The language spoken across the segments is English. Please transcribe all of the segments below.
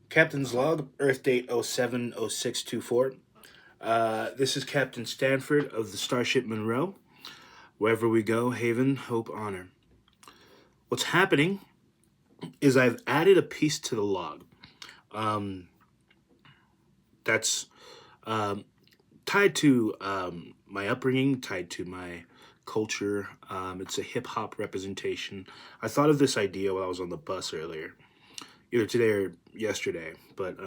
Captain's log, Earth date 070624. This is Captain Stanford of the Starship Monroe. Wherever we go, haven, hope, honor. What's happening is I've added a piece to the log. Um, that's um, tied to my upbringing, tied to my culture. It's a hip hop representation. I thought of this idea while I was on the bus earlier, either today or yesterday, but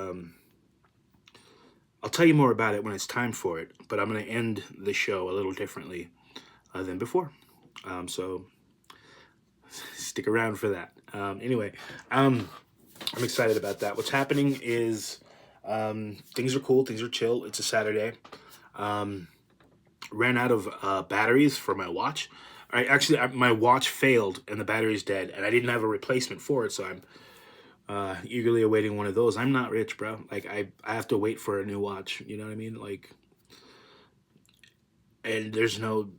I'll tell you more about it when it's time for it. But I'm going to end the show a little differently than before. So stick around for that. Anyway, I'm excited about that. What's happening is things are cool, things are chill. It's a Saturday. Um, Ran out of batteries for my watch. My watch failed and the battery's dead, and I didn't have a replacement for it, so I'm eagerly awaiting one of those. I'm not rich, bro. Like I have to wait for a new watch. You know what I mean? Like, and there's no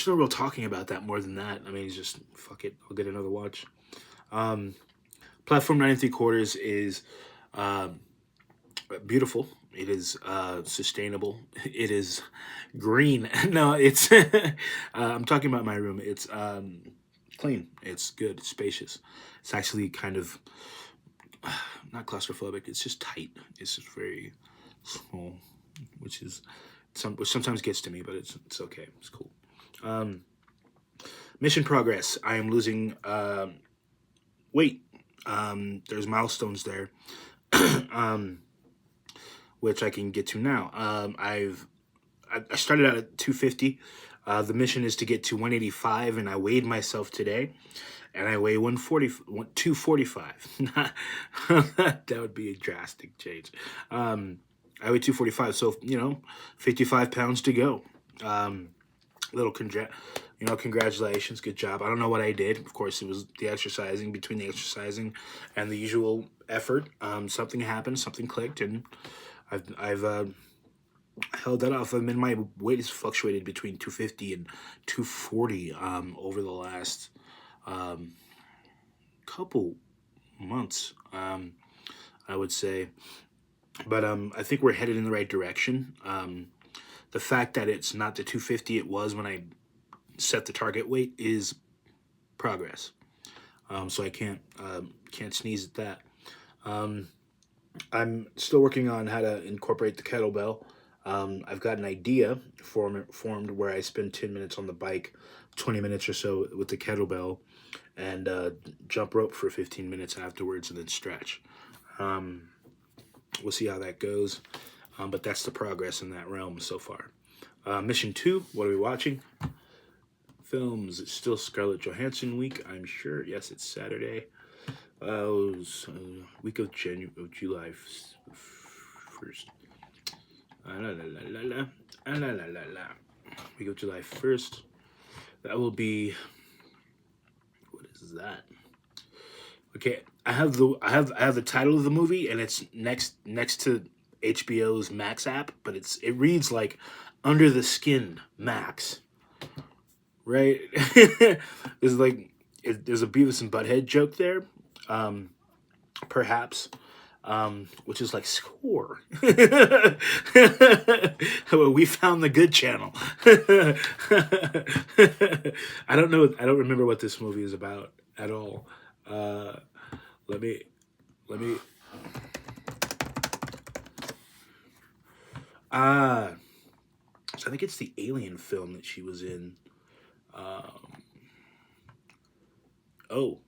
real talking about that more than that. I mean, it's just fuck it. I'll get another watch. Um, Platform 9 3/4 is uh, beautiful. It is sustainable. It is green. No, it's. I'm talking about my room. It's clean. It's good. It's spacious. It's actually kind of not claustrophobic. It's just tight. It's just very small, which is which sometimes gets to me, but it's okay. It's cool. Um, Mission progress. I am losing weight. There's milestones there, um, which I can get to now. I started out at 250. The mission is to get to 185, and I weighed myself today, and I weigh 245. That would be a drastic change. I weigh 245, so 55 pounds to go. Little congratulations, good job. I don't know what I did. Of course, it was the exercising. Between the exercising and the usual effort, something happened, something clicked, and I've held that off. I mean, my weight has fluctuated between 250 and 240 over the last um, couple months, I would say. But I think we're headed in the right direction. The fact that it's not the 250 it was when I set the target weight is progress. So I can't sneeze at that. Um, I'm still working on how to incorporate the kettlebell. I've got an idea formed where I spend 10 minutes on the bike, 20 minutes or so with the kettlebell, and jump rope for 15 minutes afterwards, and then stretch. Um, we'll see how that goes. But that's the progress in that realm so far. Mission 2, what are we watching? Films. It's still Scarlett Johansson week, I'm sure. Yes, it's Saturday. It was week of July 1st. La, la, la, la, la, la, la, la, la. Week of July 1st. That will be. What is that? Okay, I have the title of the movie, and it's next to HBO's Max app, but it reads like Under the Skin Max, right? There's like there's a Beavis and Butthead joke there, perhaps, which is like score. Well, we found the good channel. I don't know. I don't remember what this movie is about at all. Uh, let me let me. Ah, so I think it's the Alien film that she was in. Um, oh,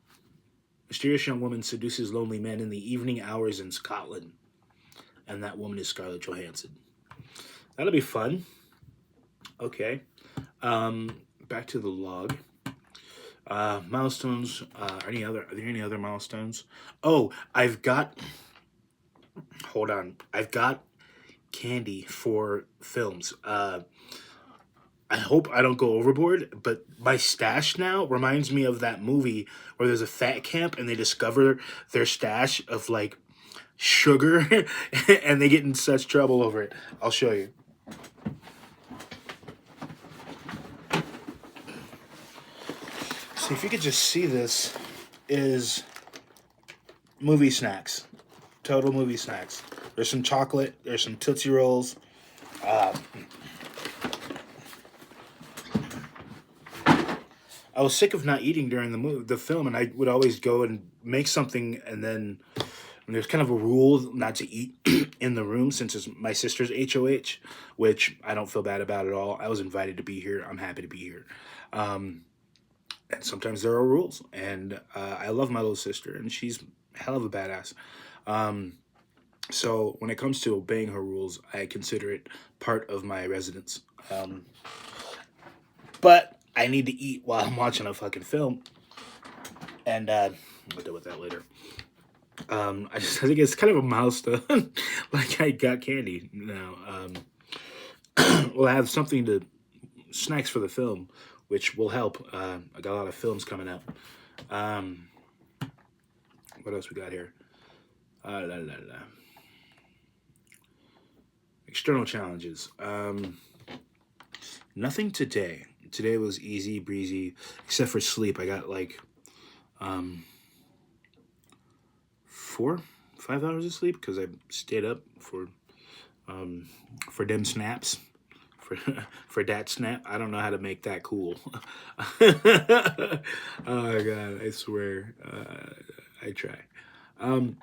mysterious young woman seduces lonely men in the evening hours in Scotland, and that woman is Scarlett Johansson. That'll be fun. Okay. Back to the log. Milestones. Are there any other milestones? Oh, I've got. Hold on. I've got candy for films. I hope I don't go overboard, but my stash now reminds me of that movie where there's a fat camp and they discover their stash of like sugar and they get in such trouble over it. I'll show you. So if you could just see this is movie snacks. Total movie snacks. There's some chocolate. There's some Tootsie Rolls. Uh, I was sick of not eating during the film, and I would always go and make something, and then and there's kind of a rule not to eat in the room since it's my sister's HOH, which I don't feel bad about at all. I was invited to be here. I'm happy to be here. Um, and sometimes there are rules, and I love my little sister, and she's a hell of a badass. Um, so when it comes to obeying her rules, I consider it part of my residence. But I need to eat while I'm watching a fucking film, and we'll deal with that later. I think it's kind of a milestone. Like I got candy now. We'll have something to snacks for the film, which will help. I got a lot of films coming out. Um, what else we got here? La, la, la. External challenges. Nothing today. Today was easy breezy, except for sleep. I got like 4, 5 hours of sleep because I stayed up for them snaps. For for that snap, I don't know how to make that cool. Oh my god, I swear, I try. Um,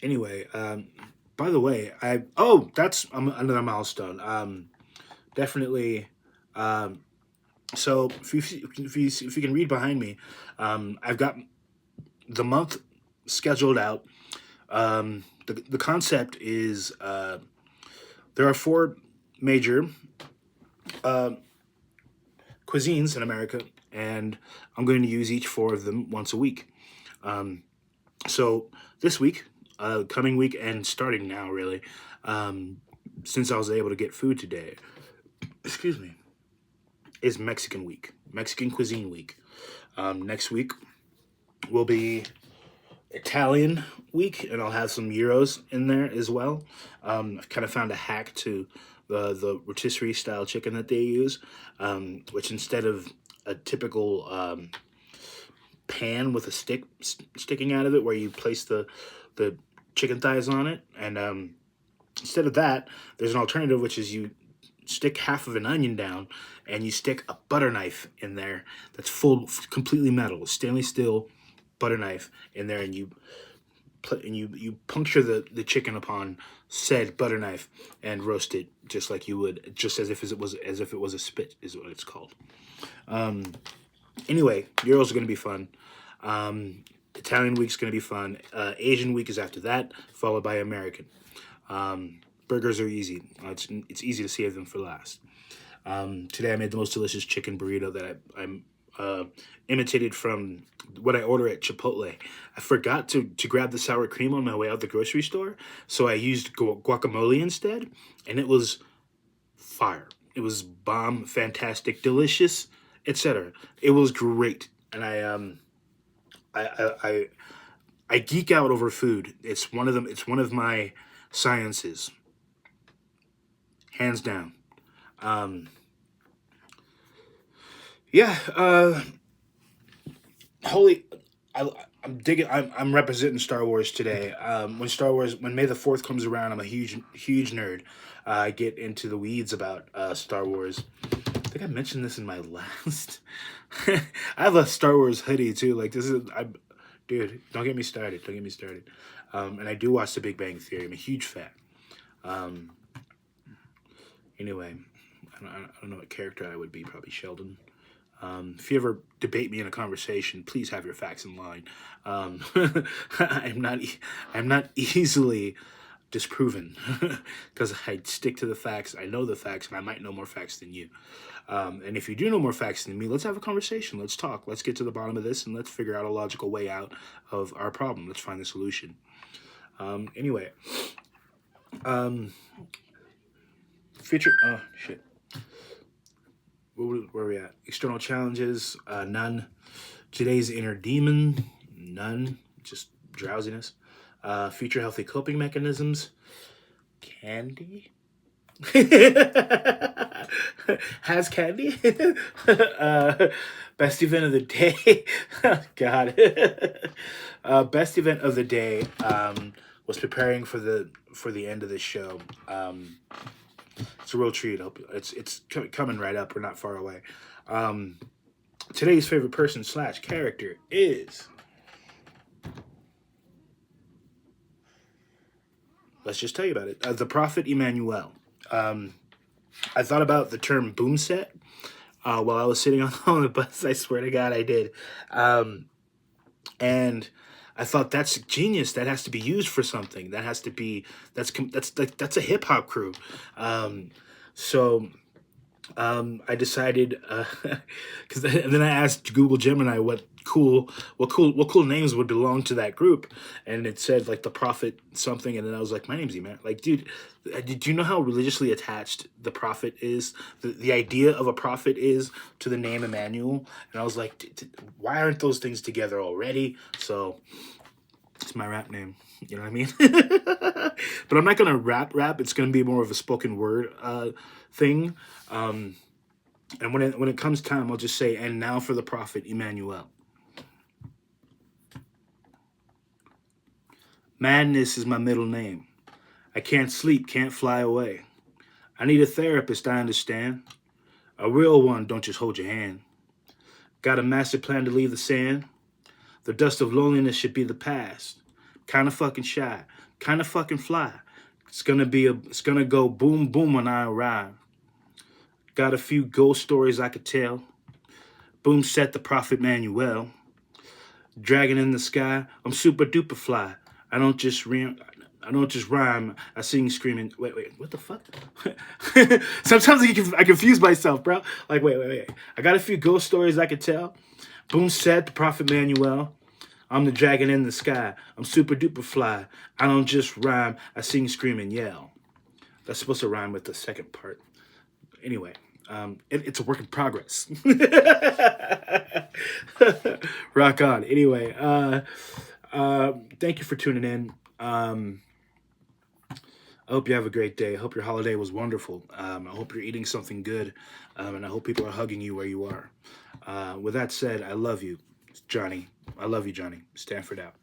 anyway, by the way, that's another milestone. Definitely. Um, so if you can read behind me, I've got the month scheduled out. The concept is there are 4 major cuisines in America, and I'm going to use each 4 of them once a week. So this week, coming week, and starting now, really, since I was able to get food today, excuse me, is Mexican week, Mexican cuisine week. Next week will be Italian week, and I'll have some gyros in there as well. I've kind of found a hack to the rotisserie style chicken that they use, which instead of a typical pan with a stick sticking out of it, where you place the chicken thighs on it, and instead of that, there's an alternative, which is you stick half of an onion down, and you stick a butter knife in there that's completely metal, stainless steel butter knife in there, and you puncture the chicken upon said butter knife and roast it just like you would, just as if it was a spit, is what it's called. Anyway, gyros are going to be fun. Italian week's going to be fun. Asian week is after that, followed by American. Burgers are easy. It's easy to save them for last. Today I made the most delicious chicken burrito that I'm imitated from what I order at Chipotle. I forgot to grab the sour cream on my way out the grocery store, so I used guacamole instead, and it was fire. It was bomb, fantastic, delicious, etc. It was great, and I geek out over food. It's one of them. It's one of my sciences, hands down. Um, yeah. Holy, I'm digging. I'm representing Star Wars today. When May the 4th comes around, I'm a huge nerd. I get into the weeds about Star Wars. I think I mentioned this in my last. I have a Star Wars hoodie too. Like this is, dude. Don't get me started. Don't get me started. And I do watch The Big Bang Theory. I'm a huge fan. Um, anyway, I don't know what character I would be. Probably Sheldon. If you ever debate me in a conversation, please have your facts in line. I'm not easily disproven because I stick to the facts. I know the facts, and I might know more facts than you. And if you do know more facts than me, let's have a conversation. Let's talk. Let's get to the bottom of this, and let's figure out a logical way out of our problem. Let's find the solution. Anyway, future. Oh shit. Where are we at? External challenges, none. Today's inner demon, none. Just drowsiness. Future healthy coping mechanisms, candy. Has candy. uh, best event of the day. God. Best event of the day was preparing for the end of the show. It's a real treat. It's coming right up. We're not far away. Um, Today's favorite person / character is. Let's just tell you about it. The Prophet Emmanuel. Um, I thought about the term boom set while I was sitting on the bus. I swear to God, I did. And I thought that's genius. That has to be used for something. That has to be that's a hip hop crew. Um, so I decided because and then I asked Google Gemini what cool names would belong to that group, and it said like the Prophet something, and then I was like, my name's Eman. Like, dude, did you know how religiously attached the Prophet is? The idea of a prophet is to the name Emmanuel, and I was like, why aren't those things together already? So it's my rap name. You know what I mean? But I'm not gonna rap. It's gonna be more of a spoken word thing. And when it comes time, I'll just say, and now for the Prophet Emmanuel. Madness is my middle name. I can't sleep, can't fly away. I need a therapist, I understand. A real one, don't just hold your hand. Got a master plan to leave the sand. The dust of loneliness should be the past. Kinda fucking shy, kinda fucking fly. It's gonna go boom boom when I arrive. Got a few ghost stories I could tell. Boom set the Prophet Manuel. Dragon in the sky, I'm super duper fly. I don't just rhyme. I sing screaming. Wait, what the fuck? Sometimes I confuse myself, bro. Like, wait. I got a few ghost stories I could tell. Boom said the Prophet Manuel. I'm the dragon in the sky. I'm super duper fly. I don't just rhyme. I sing, scream, and yell. That's supposed to rhyme with the second part. Anyway, it's a work in progress. Rock on. Anyway, thank you for tuning in. I hope you have a great day. I hope your holiday was wonderful. I hope you're eating something good. And I hope people are hugging you where you are. With that said, I love you, Johnny. I love you, Johnny. Stanford out.